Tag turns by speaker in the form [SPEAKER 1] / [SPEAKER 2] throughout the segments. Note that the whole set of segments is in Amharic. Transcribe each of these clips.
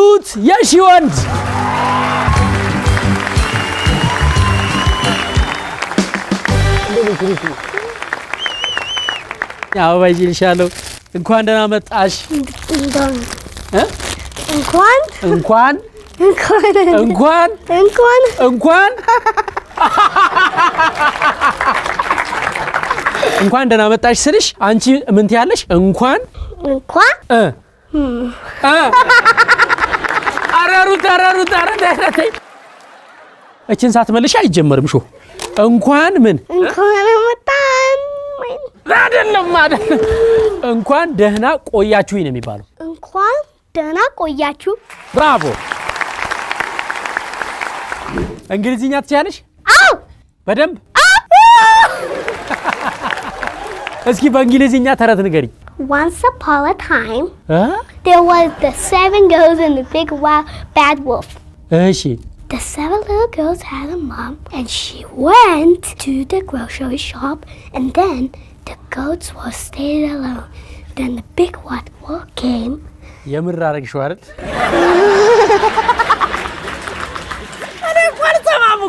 [SPEAKER 1] ሩት የሺወንድ ያው ባይልሻለሁ እንኳን ደህና መጣሽ እንኳን ደህና መጣሽ ስልሽ አንቺ ምን ትያለሽ እንኳን አራሩት እቺን ሳትመልሽ አይጀመርም ሾ እንኳን ምን
[SPEAKER 2] መጣን
[SPEAKER 1] አይደለም እንኳን ደህና ቆያችሁ ነው የሚባለው
[SPEAKER 2] እንኳን ደህና ቆያችሁ
[SPEAKER 1] ብራቮ እንግሊዝኛ ትችያለሽ
[SPEAKER 2] አው
[SPEAKER 1] በደንብ እስኪ በእንግሊዝኛ ተረት ንገሪኝ
[SPEAKER 2] Once upon a time there was the 7 girls and the big bad wolf
[SPEAKER 1] እሺ
[SPEAKER 2] The 7 little girls had a mom and she went to the grocery shop and then the goats were stayed alone. Then the big white wolf came.
[SPEAKER 1] የምር አረግሽው አይደል? እኔ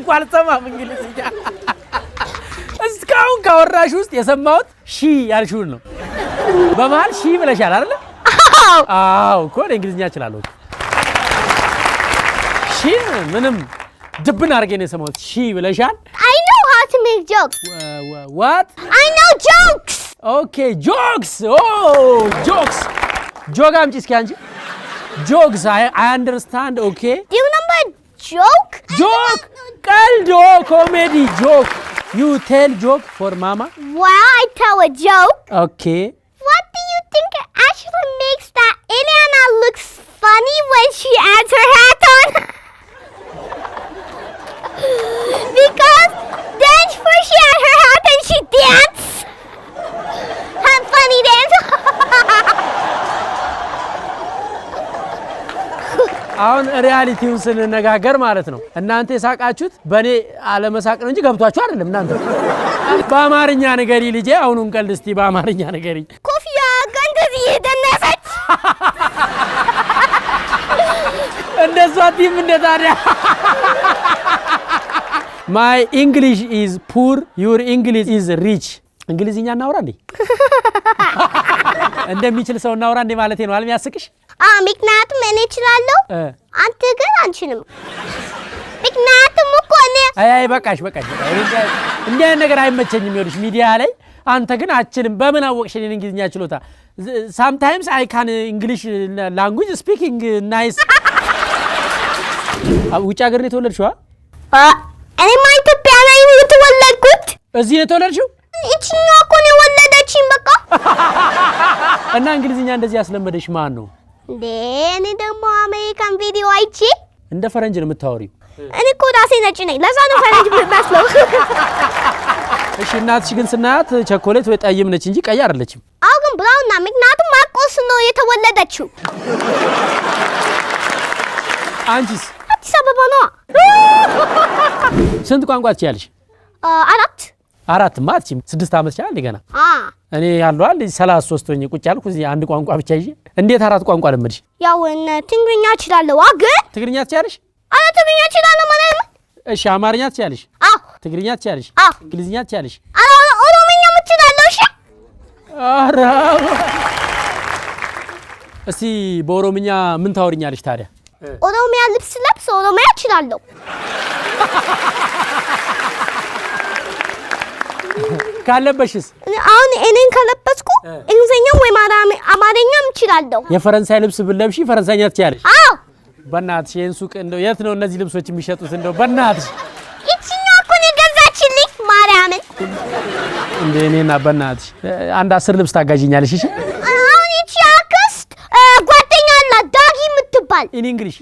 [SPEAKER 1] ቋልሰማም እንግሊዝኛ እስካሁን ካወራሽ ውስጥ የሰማሁት ሺ ያልሽውን ነው። በመሃል ሺ ብለሻል አይደል? አዎ እኮ እንግሊዝኛ እችላለሁ። ሺ ምንም ድብን አድርጌ ነው የሰማሁት። ሺ ብለሻል።
[SPEAKER 2] I know how to make jokes.
[SPEAKER 1] What?
[SPEAKER 2] I know jokes.
[SPEAKER 1] Okay, jokes. Oh, jokes. Joke አምጪ እስኪ አንቺ jokes I understand. Okay.
[SPEAKER 2] Do you remember joke?
[SPEAKER 1] Joke. ቀልዶ comedy joke. You tell joke for mama?
[SPEAKER 2] Well, I tell a joke.
[SPEAKER 1] Okay.
[SPEAKER 2] What do you think actually makes that Eliana looks funny when she adds her hat on? Because then first she had her hat and she danced. Her funny dance.
[SPEAKER 1] አሁን ሪያሊቲውን ስንነጋገር ማለት ነው እናንተ የሳቃችሁት በኔ አለመሳቅ ነው እንጂ ገብቷችሁ አይደለም እናንተ በአማርኛ ንገሪ ልጄ አሁኑን ቀልድ እስቲ በአማርኛ ንገሪ
[SPEAKER 2] ኮፊያ እንደዚህ የደነሰች
[SPEAKER 1] እንደሷ ቲም እንደታዲያ My English is poor your English is rich እንግሊዝኛ እናውራ እንዴ እንደሚችል ሰው እናውራ እንዴ ማለቴ ነው አልም ያስቅሽ
[SPEAKER 2] ምክንያቱም እኔ እችላለሁ አንተ ግን አንችልም ምክንያቱም እኮ እኔ
[SPEAKER 1] አይ በቃሽ እንዴ ነገር አይመቸኝም ይኸውልሽ ሚዲያ ላይ አንተ ግን አችልም በምን አወቅሽ እኔ እንግሊዝኛ ችሎታ sometimes I can English language speaking nice ውጭ ሀገር ነው የተወለድሽው
[SPEAKER 2] እኔ ኢትዮጵያ ላይ ነው የተወለድኩት
[SPEAKER 1] እዚህ ነው የተወለድሽው
[SPEAKER 2] እቺኛው እኮ ነው የወለደችኝ በቃ
[SPEAKER 1] እና እንግሊዝኛ እንደዚህ ያስለመደሽ ማን ነው
[SPEAKER 2] እኔ ደግሞ አሜሪካን ቪዲዮ አይቼ
[SPEAKER 1] እንደ ፈረንጅ ነው የምታወሪው
[SPEAKER 2] እኔ እኮ ራሴ ነጭ ነኝ ለዛ ነው ፈረንጅ የምመስለው
[SPEAKER 1] እሺ እናትሽ ግን ስናያት ቸኮሌት ወይ ጠይም ነች እንጂ ቀይ አይደለችም
[SPEAKER 2] አው ግን ብራውና ምክንያቱም ማርቆስ ነው የተወለደችው
[SPEAKER 1] አንቺስ
[SPEAKER 2] አዲስ አበባ ነው
[SPEAKER 1] ስንት ቋንቋ ትችያለሽ አራት ማትችም 6 አመት ቻል ገና እኔ ያለው አይደል 33 ሆኜ ቁጭ ያልኩ እዚህ አንድ ቋንቋ ብቻ ይዤ እንዴት አራት ቋንቋ ለምድሽ
[SPEAKER 2] ያው ትግርኛ እችላለሁ ግን
[SPEAKER 1] ትግርኛ ትችያለሽ
[SPEAKER 2] ትግርኛ እችላለሁ ማለት ነው
[SPEAKER 1] እሺ አማርኛ ትችያለሽ ትግርኛ ትችያለሽ እንግሊዝኛ ትችያለሽ
[SPEAKER 2] ኦሮምኛ እችላለሁ እሺ
[SPEAKER 1] አራ እስቲ በኦሮምኛ ምን ታወሪኛለሽ ታዲያ
[SPEAKER 2] ኦሮሚያ ልብስ ለብስ ኦሮሚያ እችላለሁ
[SPEAKER 1] ካለበሽስ
[SPEAKER 2] አሁን እኔን ከለበስኩ እንግሊዝኛ ወይ አማርኛም እችላለሁ
[SPEAKER 1] የፈረንሳይ ልብስ ብለብሺ ፈረንሳይኛ ትችያለሽ በእናትሽ ይሄን ሱቅ እንደው የት ነው እነዚህ ልብሶች የሚሸጡት እንደው በእናትሽ
[SPEAKER 2] እቺኛው እኮ ነው ገዛችልኝ ማርያምን
[SPEAKER 1] እንዴ እኔና በእናትሽ አንድ 10 ልብስ ታጋዥኛለሽ እሺ
[SPEAKER 2] አሁን እቺ አክስት ጓደኛ አላት ዳጊ የምትባል
[SPEAKER 1] in English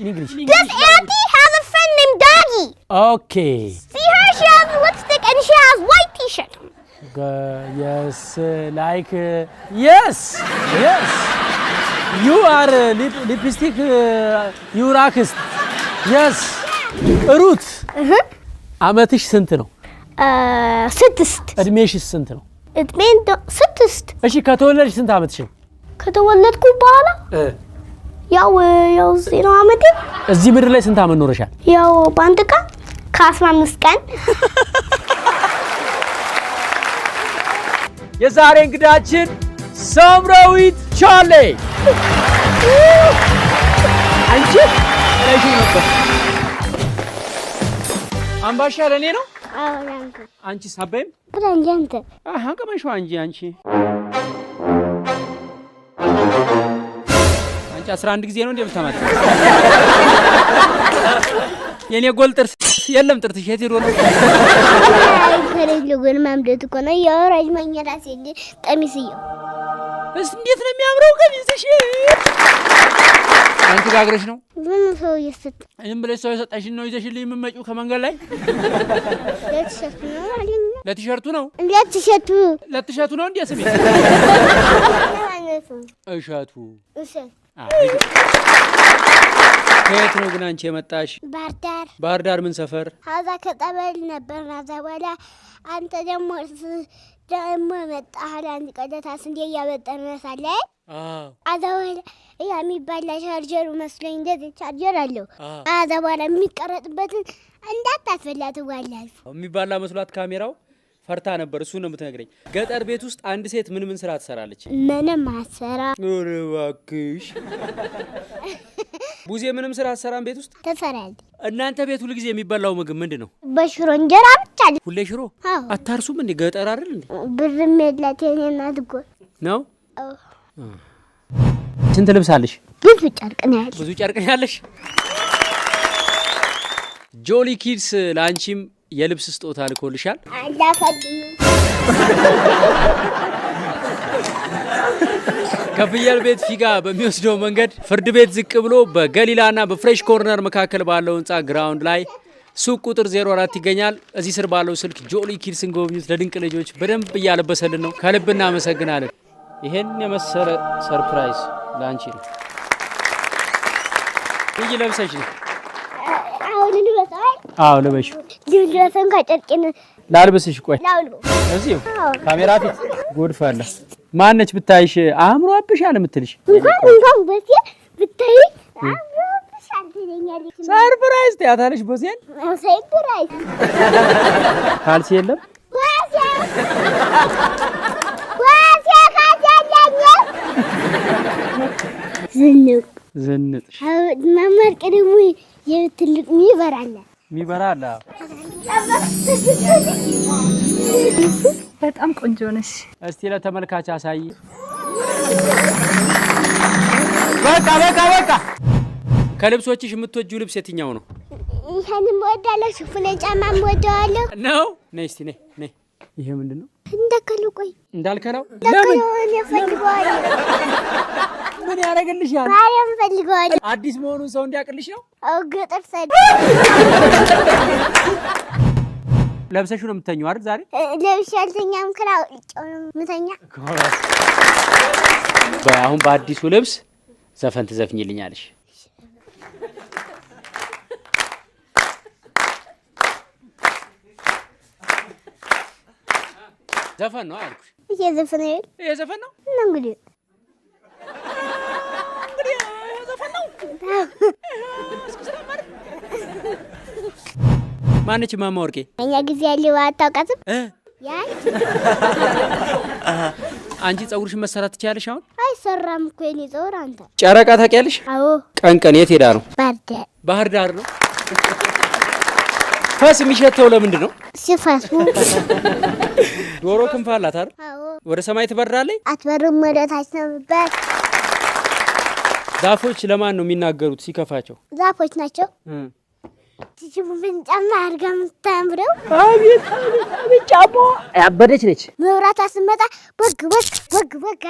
[SPEAKER 2] This auntie has a friend named Doggy
[SPEAKER 1] Okay
[SPEAKER 2] See her she has lipstick and she has white t-shirt
[SPEAKER 1] Yes like yes You are lipstick you rockist Yes ሩት አመትሽ ስንት ነው
[SPEAKER 2] 6
[SPEAKER 1] እድሜሽስ ስንት ነው
[SPEAKER 2] እድሜን 6
[SPEAKER 1] እሺ ከተወለድሽ ስንት አመትሽ ነው
[SPEAKER 2] ከተወለድኩ በኋላ ያው ነው አመቴ
[SPEAKER 1] እዚህ ምድር ላይ ስንት አመት ኖረሻል?
[SPEAKER 2] ያው ባንድ ቀን ከ15 ቀን
[SPEAKER 1] የዛሬ እንግዳችን ሳምራዊት ቻሌ አንቺ ለጂ ነበር አምባሻ ለኔ ነው አንቺ ሳበይም
[SPEAKER 2] ብራንጀንተ
[SPEAKER 1] ከመሽው አንቺ 11 ጊዜ ነው እንደምታማት የኔ ጎል ጥርስ የለም ጥርትሽ የት ሄዶ ነው
[SPEAKER 2] ከሌለ ግን ማምደት እኮ ነው ያወራጅ ማኛራ ሲል ቀሚስየው
[SPEAKER 1] እንዴት ነው የሚያምረው ቀሚስሽ አንቺ ጋግረሽ ነው
[SPEAKER 2] ምን ሰው ይስጥ
[SPEAKER 1] እኔም ብለሽ ሰው የሰጣሽን ነው ይዘሽልኝ የምመጪው ከመንገድ ላይ ለቲሸርቱ ነው ለቲሸርቱ ነው እንዴ ስሜ እሸቱ ከየት ነው ግን አንቺ የመጣሽ? ባህር ዳር ምን ሰፈር?
[SPEAKER 2] ሀዛ ከጠበል ነበር ናዛ በኋላ አንተ ደግሞ መጣህ አንድ ቀደታ ስንዴ እያበጠነሳለ አዛ በኋላ የሚባላ ቻርጀሩ መስሎኝ እንደዚህ ቻርጀር አለው አዛ በኋላ የሚቀረጥበትን እንዳታስፈላት ዋላል
[SPEAKER 1] የሚባላ መስሏት ካሜራው ፈርታ ነበር እሱ ነው የምትነግረኝ ገጠር ቤት ውስጥ አንድ ሴት ምን ስራ ትሰራለች
[SPEAKER 2] ምንም አሰራ
[SPEAKER 1] ኦሬ ዋክሽ ቡዜ ምንም ስራ አሰራም ቤት ውስጥ
[SPEAKER 2] ተሰራለች
[SPEAKER 1] እናንተ ቤት ሁሉ ጊዜ የሚበላው ምግብ ምንድነው
[SPEAKER 2] በሽሮ እንጀራ ብቻ
[SPEAKER 1] ሁሌ ሽሮ አታርሱም እንዴ ገጠር አይደል እንዴ
[SPEAKER 2] ብርም የላት የኔናት ጎ
[SPEAKER 1] ነው ስንት ልብስ አለሽ
[SPEAKER 2] ብዙ ጨርቅ ነው ያለሽ
[SPEAKER 1] ጆሊ ኪድስ ላንቺም የልብስ ስጦታ ልኮልሻል
[SPEAKER 2] አላፈልኝ
[SPEAKER 1] ከፍየል ቤት ፊጋ በሚወስደው መንገድ ፍርድ ቤት ዝቅ ብሎ በገሊላና በፍሬሽ ኮርነር መካከል ባለው ህንጻ ግራውንድ ላይ ሱቅ ቁጥር 04 ይገኛል እዚህ ስር ባለው ስልክ ጆሊ ኪድስን ጎብኙት ለድንቅ ልጆች በደንብ እያለበሰልን ነው ከልብ እናመሰግናለን ይሄን የመሰለ ሰርፕራይዝ ላንቺ ነው ይሄ ለብሰሽ ነው አው ለበሽ
[SPEAKER 2] ልብሰን ከጨርቅን
[SPEAKER 1] ላልብስሽ ቆይ እዚሁ ካሜራ ፊት ጎድፋለ ማነች ብታይሽ አምሮብሻል የምትልሽ
[SPEAKER 2] እንኳን በሲ ብታይ አምሮብሻል ትለኛለች
[SPEAKER 1] ሰርፕራይዝ ታያታለሽ ቦሴን
[SPEAKER 2] ሰርፕራይዝ
[SPEAKER 1] ካልሲ የለም ዝንጥ
[SPEAKER 2] ማማር ቀደሙ የትልቅ ሚበራላ
[SPEAKER 3] በጣም ቆንጆ ነሽ
[SPEAKER 1] እስቲ ለተመልካች አሳይ በቃ ከልብሶችሽ የምትወጂው ልብስ የትኛው ነው
[SPEAKER 2] ይሄንን ወዳለሽ ሽፍን ጫማም ወዳለሁ
[SPEAKER 1] ነው ነይ እስቲ ነይ ይሄ ምንድነው እንዳልከለው
[SPEAKER 2] ለምን ይፈልጋል
[SPEAKER 1] ምን ያረጋልሻል
[SPEAKER 2] ማርያም ፈልጋል
[SPEAKER 1] አዲስ መሆኑን ሰው እንዲያቅልሽ ነው
[SPEAKER 2] ገጠር ሰድ
[SPEAKER 1] ለብሰሽ ነው የምትተኛው አይደል ዛሬ
[SPEAKER 2] ለብሻልተኛም ክራው ምተኛ
[SPEAKER 1] አሁን በአዲሱ ልብስ ዘፈን ትዘፍኝልኛለሽ ዘፈን ነው አልኩሽ ይሄ ዘፈን ነው
[SPEAKER 2] እንግዲህ
[SPEAKER 1] ዘፈን ነው ማነች ማማ ወርቄ
[SPEAKER 2] እኛ ጊዜ ያለው አታውቃትም ያን
[SPEAKER 1] አንቺ ጸጉርሽን መሰራት ትችያለሽ አሁን
[SPEAKER 2] አይሰራም እኮ የኔ ጸጉር አንተ
[SPEAKER 1] ጨረቃ ታውቂያለሽ
[SPEAKER 2] አዎ
[SPEAKER 1] ቀን የት ሄዳ ነው ባህር ዳር ነው ፈስ የሚሸተው ለምንድን ነው
[SPEAKER 2] ሲፈሱ
[SPEAKER 1] ዶሮ ክንፍ አላት አይደል
[SPEAKER 2] አዎ
[SPEAKER 1] ወደ ሰማይ ትበራለች
[SPEAKER 2] አትበርም ወደ ታች ነው የምትበር
[SPEAKER 1] ዛፎች ለማን ነው የሚናገሩት ሲከፋቸው
[SPEAKER 2] ዛፎች ናቸው ምን ጫማ አድርጋ የምታምረው
[SPEAKER 1] አቤት ጫማ ያበደች ነች
[SPEAKER 2] መብራት አስመጣ በግ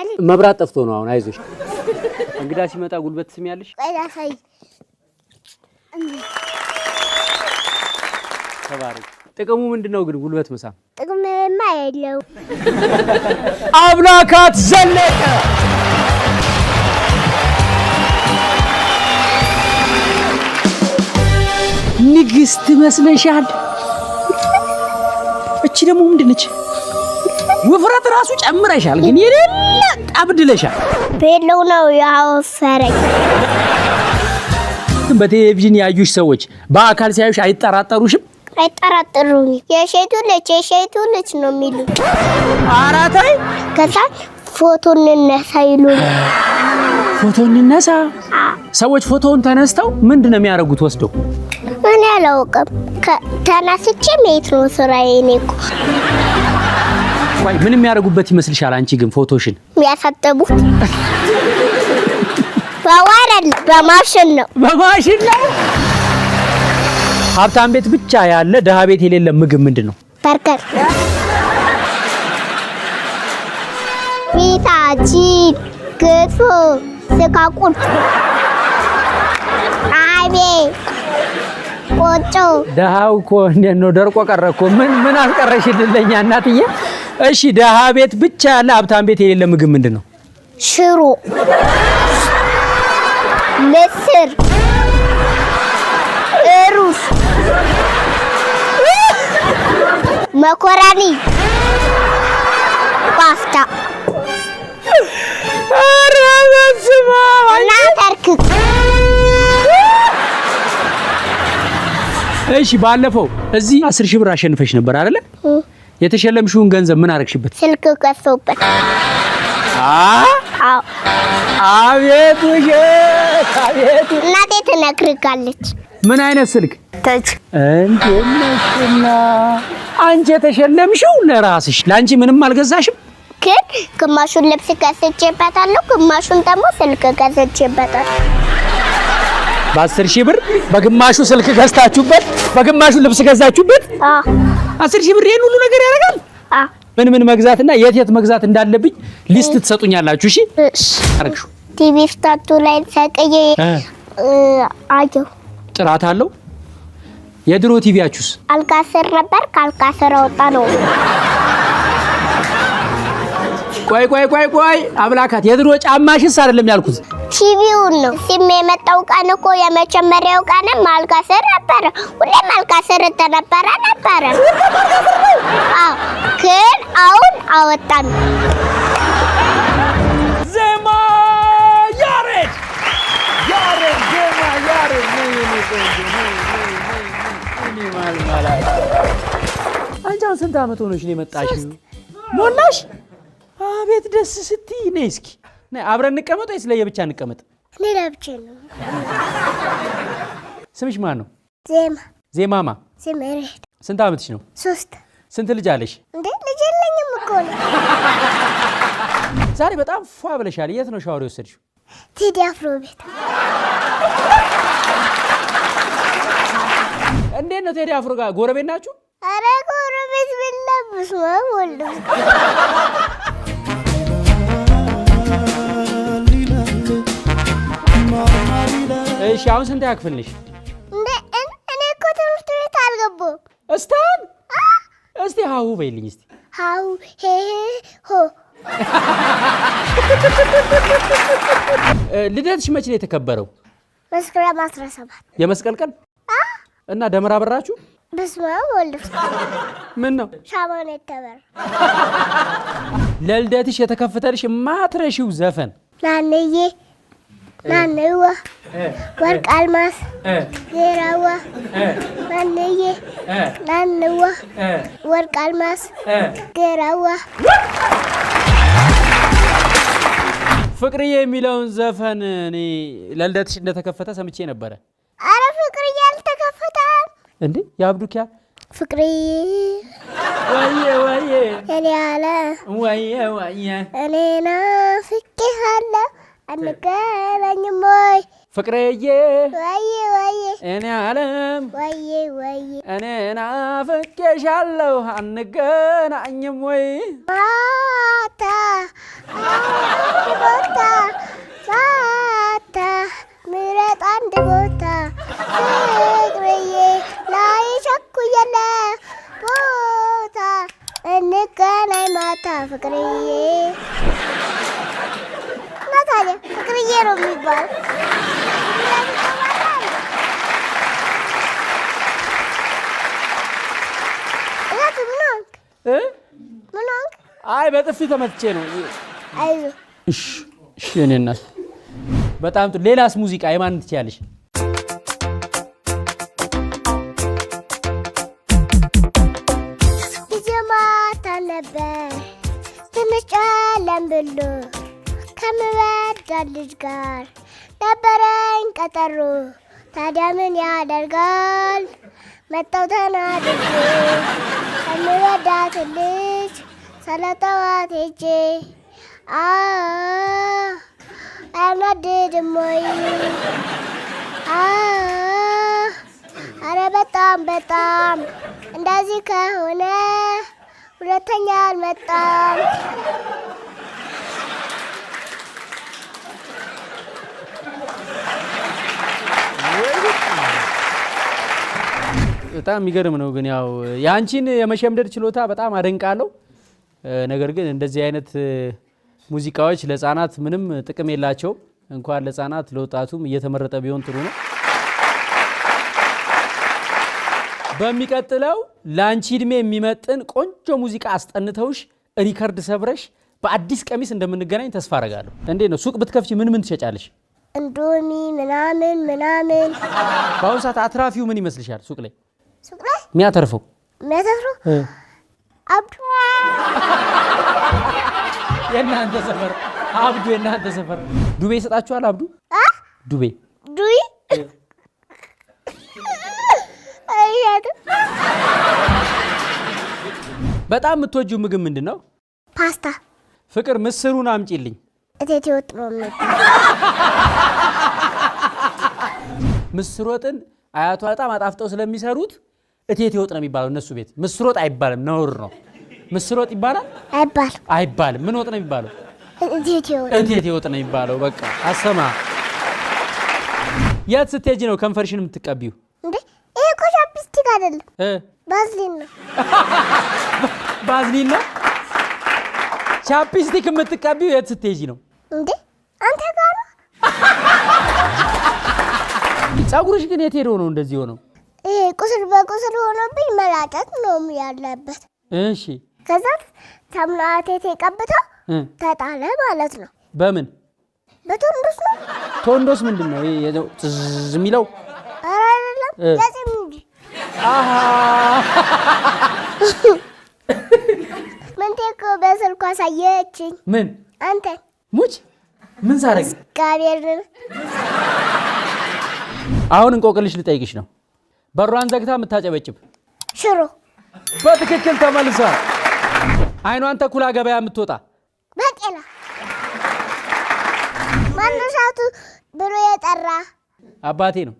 [SPEAKER 2] አለ
[SPEAKER 1] መብራት ጠፍቶ ነው አሁን አይዞሽ እንግዳ ሲመጣ ጉልበት ትስሚያለሽ
[SPEAKER 2] ቆይላሳይ
[SPEAKER 1] ተባረክ ጥቅሙ ምንድነው ግን ጉልበት መሳም
[SPEAKER 2] ጥቅምማ የለው
[SPEAKER 1] አብላካት ዘለቀ ንግስት መስለሻል እቺ ደግሞ ምንድነች ውፍረት ራሱ ጨምረሻል ግን የሌለ አብድለሻል
[SPEAKER 2] ቤለው ነው ያው ፈረክ
[SPEAKER 1] በቴሌቪዥን ያዩሽ ሰዎች በአካል ሲያዩሽ አይጠራጠሩሽም?
[SPEAKER 2] አይጠራጠሩኝ። የሸይቱ ልጅ ነው የሚሉት።
[SPEAKER 1] አራታይ
[SPEAKER 2] ከዛ ፎቶ እንነሳ ይሉኝ።
[SPEAKER 1] ፎቶ እንነሳ። ሰዎች ፎቶውን ተነስተው ምንድነው የሚያደርጉት ወስደው?
[SPEAKER 2] እኔ አላውቅም። ተነስቼ መሄድ ነው ስራዬ። እኔ እኮ
[SPEAKER 1] ቆይ ምን የሚያደርጉበት ይመስልሻል? አንቺ ግን ፎቶሽን
[SPEAKER 2] የሚያሳጥቡት በማሽን ነው።
[SPEAKER 1] በማሽን ነው። ሀብታም ቤት ብቻ ያለ ደሃ ቤት የሌለ ምግብ ምንድነው?
[SPEAKER 2] በርገር፣ ፒዛ፣ ክትፎ፣ ስጋ ቁርጥ፣ አይቤ፣ ቆጮ።
[SPEAKER 1] ደሃው እኮ እንዴት ነው ደርቆ ቀረ እኮ። ምን አስቀረሽልኝ እናትዬ? እሺ ደሃ ቤት ብቻ ያለ ሀብታም ቤት የሌለ ምግብ ምንድነው?
[SPEAKER 2] ሽሮ፣ ምስር፣ ሩዝ፣ መኮረኒ፣ ፓስታ እና ተርክክ።
[SPEAKER 1] እሺ ባለፈው እዚህ 10 ሺህ ብር አሸንፈሽ ነበር አይደለ? የተሸለምሽውን ገንዘብ ምን አረግሽበት?
[SPEAKER 2] ስልክ ገዝቶበት።
[SPEAKER 1] አዎ። አቤት ውሸት! አቤት!
[SPEAKER 2] እናቴ ትነግርካለች።
[SPEAKER 1] ምን አይነት ስልክ?
[SPEAKER 2] ተች
[SPEAKER 1] እንዴና አንቺ የተሸለምሽው ለራስሽ፣ ላንቺ ምንም አልገዛሽም?
[SPEAKER 2] ግን ግማሹን ልብስ ገዝቼበታለሁ፣ ግማሹን ደግሞ ስልክ ገዝቼበታለሁ።
[SPEAKER 1] በ10 ሺህ ብር በግማሹ ስልክ ገዝታችሁበት በግማሹ ልብስ ገዛችሁበት? 10 ሺህ ብር ይሄን ሁሉ ነገር ያደርጋል? ምን መግዛትና የት መግዛት እንዳለብኝ ሊስት ትሰጡኛላችሁ? እሺ አረግሹ።
[SPEAKER 2] ቲቪ ስታቱ ላይ ሰቀየ አየሁ።
[SPEAKER 1] ጥራት አለው። የድሮ ቲቪያችሁስ?
[SPEAKER 2] አልካሰር ነበር፣ ካልካሰር ወጣ ነው።
[SPEAKER 1] ቆይ አብላካት፣ የድሮ ጫማሽስ አይደለም ያልኩት፣
[SPEAKER 2] ቲቪውን ነው። ሲም የመጣው ቀን እኮ የመጀመሪያው ቀን ማልካሰር ነበር። ሁሌም ማልካሰር ተነበረ። ግን አሁን አወጣን።
[SPEAKER 1] ዜማ ያሬድ አንቺ አሁን ስንት ዓመት ሆነሽ ነው የመጣሽው? ሞላሽ? አቤት ደስ ስትይ። ነይ እስኪ ነይ አብረን እንቀመጥ ወይስ ለየብቻ እንቀመጥ?
[SPEAKER 2] እኔ ለብቻ ነው።
[SPEAKER 1] ስምሽ ማን ነው?
[SPEAKER 2] ዜማማ።
[SPEAKER 1] ዜማሬድ። ስንት ዓመትሽ ነው?
[SPEAKER 2] 3።
[SPEAKER 1] ስንት ልጅ አለሽ?
[SPEAKER 2] እንዴ ልጅ የለኝም እኮ ነው።
[SPEAKER 1] ዛሬ በጣም ፏ ብለሻል። የት ነው ሻወር የወሰድሽው?
[SPEAKER 2] ቴዲ አፍሮ ቤት።
[SPEAKER 1] እንዴት ነው ቴዲ አፍሮ ጋር ጎረቤት ናችሁ?
[SPEAKER 2] አረ ጎረቤት ብለብስ ወልድ።
[SPEAKER 1] እሺ አሁን ስንት ያክፍል ነሽ?
[SPEAKER 2] እንዴ እኔ እኮ ትምህርት ቤት አልገባሁም
[SPEAKER 1] እስታን። እስቲ ሃሁ በይልኝ እስቲ።
[SPEAKER 2] ሃሁ ሄ ሆ።
[SPEAKER 1] ልደትሽ መቼ ነው የተከበረው?
[SPEAKER 2] መስከረም 17።
[SPEAKER 1] የመስቀል ቀን እና ደመራ በራችሁ?
[SPEAKER 2] በስመ አብ ወልድ።
[SPEAKER 1] ምን ነው
[SPEAKER 2] ሻማን የተበራ።
[SPEAKER 1] ለልደትሽ የተከፈተልሽ ማትረሺው ዘፈን?
[SPEAKER 2] ናንዋ ወርቅ አልማስ ጌራዋ ናንዬ ናንዋ ወርቅ አልማስ ጌራዋ።
[SPEAKER 1] ፍቅርዬ የሚለውን ዘፈን እኔ ለልደትሽ እንደተከፈተ ሰምቼ ነበረ።
[SPEAKER 2] አረ ፍቅርዬ አልተከፈተም እንዴ?
[SPEAKER 1] ያብዱኪያ
[SPEAKER 2] ፍቅርዬ
[SPEAKER 1] ወየ
[SPEAKER 2] እኔ አለ
[SPEAKER 1] ወየ
[SPEAKER 2] እኔ ናፍቄሃለሁ አንገናኝም ወይ
[SPEAKER 1] ፍቅርዬ
[SPEAKER 2] ወየ
[SPEAKER 1] እኔ አለም
[SPEAKER 2] ወየ
[SPEAKER 1] እኔ ናፍቄሻለሁ አንገናኝም ወይ
[SPEAKER 2] ማታ ምረጥ አንድ ቦታ ፍቅርዬ ላይ ቸኩያለሁ ቦታ እንገናኝ ማታ ፍቅርዬ። እና ታዲያ ፍቅርዬ ነው የሚባለው። ምን ሆንክ?
[SPEAKER 1] አይ በጥፊ ተመትቼ ነው።
[SPEAKER 2] አይዞህ።
[SPEAKER 1] እሺ እኔ እናት በጣም ጥሩ። ሌላስ ሙዚቃ የማን ትችያለሽ?
[SPEAKER 2] ነበር ትንሽ ጨለም ብሎ ከምወዳት ልጅ ጋር ነበረኝ ቀጠሮ ታዲያ ምን ያደርጋል መጣሁ ተናድጄ ከምወዳት ልጅ ሰለጠዋት ሄጄ አያናድድም ወይ አረ በጣም እንደዚህ ከሆነ ሁለተኛ አልመጣም
[SPEAKER 1] በጣም የሚገርም ነው ግን ያው ያንቺን የመሸምደድ ችሎታ በጣም አደንቃለሁ ነገር ግን እንደዚህ አይነት ሙዚቃዎች ለህፃናት ምንም ጥቅም የላቸው እንኳን ለህፃናት ለወጣቱም እየተመረጠ ቢሆን ጥሩ ነው በሚቀጥለው ላንቺ እድሜ የሚመጥን ቆንጆ ሙዚቃ አስጠንተውሽ ሪከርድ ሰብረሽ በአዲስ ቀሚስ እንደምንገናኝ ተስፋ አደርጋለሁ እንዴት ነው ሱቅ ብትከፍቺ ምን ትሸጫለሽ
[SPEAKER 2] እንዶሚ ምናምን
[SPEAKER 1] በአሁኑ ሰዓት አትራፊው ምን ይመስልሻል ሱቅ ላይ የሚያተርፈው
[SPEAKER 2] አብዱ
[SPEAKER 1] የእናንተ ሰፈር ዱቤ ይሰጣችኋል አብዱ ዱቤ በጣም የምትወጂው ምግብ ምንድን ነው
[SPEAKER 2] ፓስታ
[SPEAKER 1] ፍቅር ምስሩን አምጪልኝ
[SPEAKER 2] እቴቴ ወጥ ነው
[SPEAKER 1] ምስር ወጥን አያቷ በጣም አጣፍጠው ስለሚሰሩት እቴቴ ወጥ ነው የሚባለው እነሱ ቤት ምስር ወጥ አይባልም ነውር ነው ምስር ወጥ ይባላል አይባልም ምን ወጥ ነው የሚባለው እቴቴ ወጥ ነው የሚባለው በቃ አሰማ የት ስትሄጂ ነው ከንፈርሽን የምትቀቢው
[SPEAKER 2] እንዴ ይሄ እኮ ቻፕስቲክ አይደለም
[SPEAKER 1] ባዝሊን ነው ቻፕስቲክ የምትቀቢው የት ስትሄጂ ነው
[SPEAKER 2] እንዴ አንተ ጋር ነው
[SPEAKER 1] ጸጉርሽ ግን የት ሄዶ ነው እንደዚህ ሆነው
[SPEAKER 2] ይሄ ቁስል በቁስል ሆኖብኝ መላጨት ነው ያለበት
[SPEAKER 1] እሺ
[SPEAKER 2] ከዛ ተምናቴ ተቀብታ ተጣለ ማለት ነው
[SPEAKER 1] በምን
[SPEAKER 2] በቶንዶስ ነው
[SPEAKER 1] ቶንዶስ ምንድነው ይሄ የሚለው
[SPEAKER 2] ኧረ አይደለም ለዚህ እንጂ ምን ተኮ በስልኳ ሳየችኝ
[SPEAKER 1] ምን
[SPEAKER 2] አንተ
[SPEAKER 1] ሙች ምን ሳረግ
[SPEAKER 2] ጋቤርን
[SPEAKER 1] አሁን እንቆቅልሽ ልጠይቅሽ ነው በሯን ዘግታ የምታጨበጭብ
[SPEAKER 2] ሽሮ
[SPEAKER 1] በትክክል ተመልሷል አይኗን ተኩላ ገበያ የምትወጣ
[SPEAKER 2] በቀላ ማንሳቱ ብሎ የጠራ
[SPEAKER 1] አባቴ ነው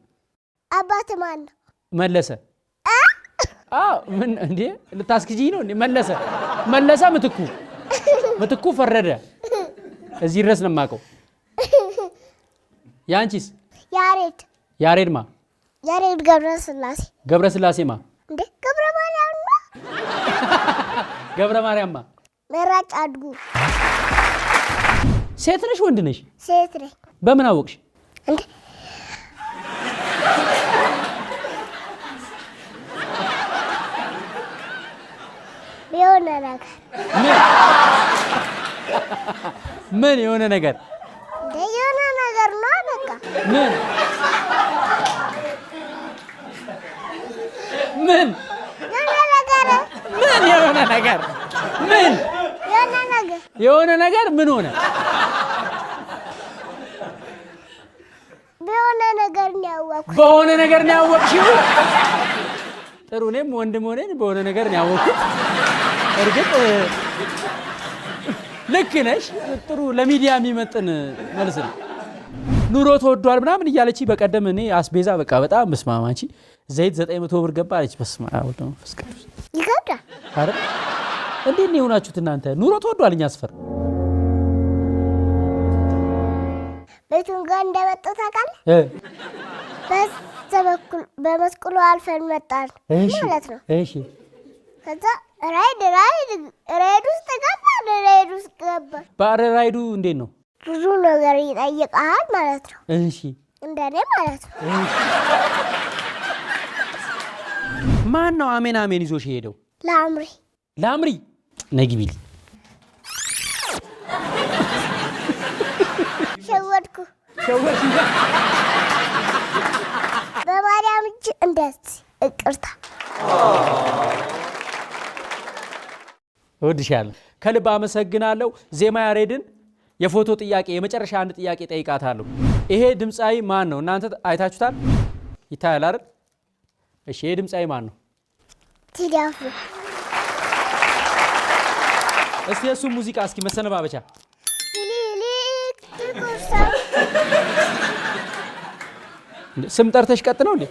[SPEAKER 2] አባት ማን ነው
[SPEAKER 1] መለሰ ምን እንዴ ልታስክጂኝ ነው እንዴ መለሰ ምትኩ ፈረደ እዚህ ድረስ ነው የማውቀው ያንቺስ ያሬድማ
[SPEAKER 2] ያሬድ
[SPEAKER 1] ገብረስላሴማ
[SPEAKER 2] እንዴ
[SPEAKER 1] ገብረ ማርያምማ
[SPEAKER 2] መራጭ አድጉ
[SPEAKER 1] ሴት ነሽ ወንድ ነሽ
[SPEAKER 2] ሴት ነኝ
[SPEAKER 1] በምን አወቅሽ
[SPEAKER 2] እንዴ
[SPEAKER 1] ምን የሆነ ነገር
[SPEAKER 2] ነው በቃ
[SPEAKER 1] ምን የሆነ ነገር ምን ሆነ በሆነ ነገር ነው ያወቅሽው ጥሩ እኔም ወንድም ሆነን በሆነ ነገር ነው ያወቅኩት እርግጥ ልክ ነሽ ጥሩ ለሚዲያ የሚመጥን መልስ ነው ኑሮ ተወዷል ምናምን እያለች በቀደም እኔ አስቤዛ በቃ በጣም መስማማንቺ ዘይት 900 ብር ገባ አለች በስማ ወልዶ ፍስከዱስ
[SPEAKER 2] ይገዳ
[SPEAKER 1] አረ እንዴት ነው የሆናችሁት እናንተ ኑሮ ተወዷል እኛ አስፈር
[SPEAKER 2] ቤቱን ጋር እንደመጣው ታውቃለህ በስተበኩል በመስቀሉ አልፈን መጣን ማለት ነው
[SPEAKER 1] እሺ
[SPEAKER 2] ከዛ ራይድ ውስጥ ገባ
[SPEAKER 1] ባረ ራይዱ እንዴት ነው
[SPEAKER 2] ብዙ ነገር ይጠይቃል ማለት ነው
[SPEAKER 1] እሺ
[SPEAKER 2] እንደኔ ማለት ነው
[SPEAKER 1] ማን ነው አሜን ይዞሽ ሄደው
[SPEAKER 2] ላምሪ
[SPEAKER 1] ነግቢል
[SPEAKER 2] ሸወድኩ በማርያም እጅ እንደዚህ እቅርታ
[SPEAKER 1] እወድሻለሁ። ከልብ አመሰግናለሁ። ዜማ ያሬድን የፎቶ ጥያቄ የመጨረሻ አንድ ጥያቄ ጠይቃታለሁ። ይሄ ድምጻዊ ማን ነው? እናንተ አይታችሁታል? ይታያል አይደል? እሺ ይሄ ድምጻዊ ማን ነው?
[SPEAKER 2] ቴዲ አፍሮ።
[SPEAKER 1] እስቲ የሱ ሙዚቃ እስኪ መሰነባበቻ ስም ጠርተሽ ቀጥ ነው እንዴ?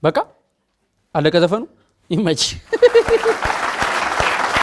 [SPEAKER 1] በቃ አለቀ ዘፈኑ። ይመች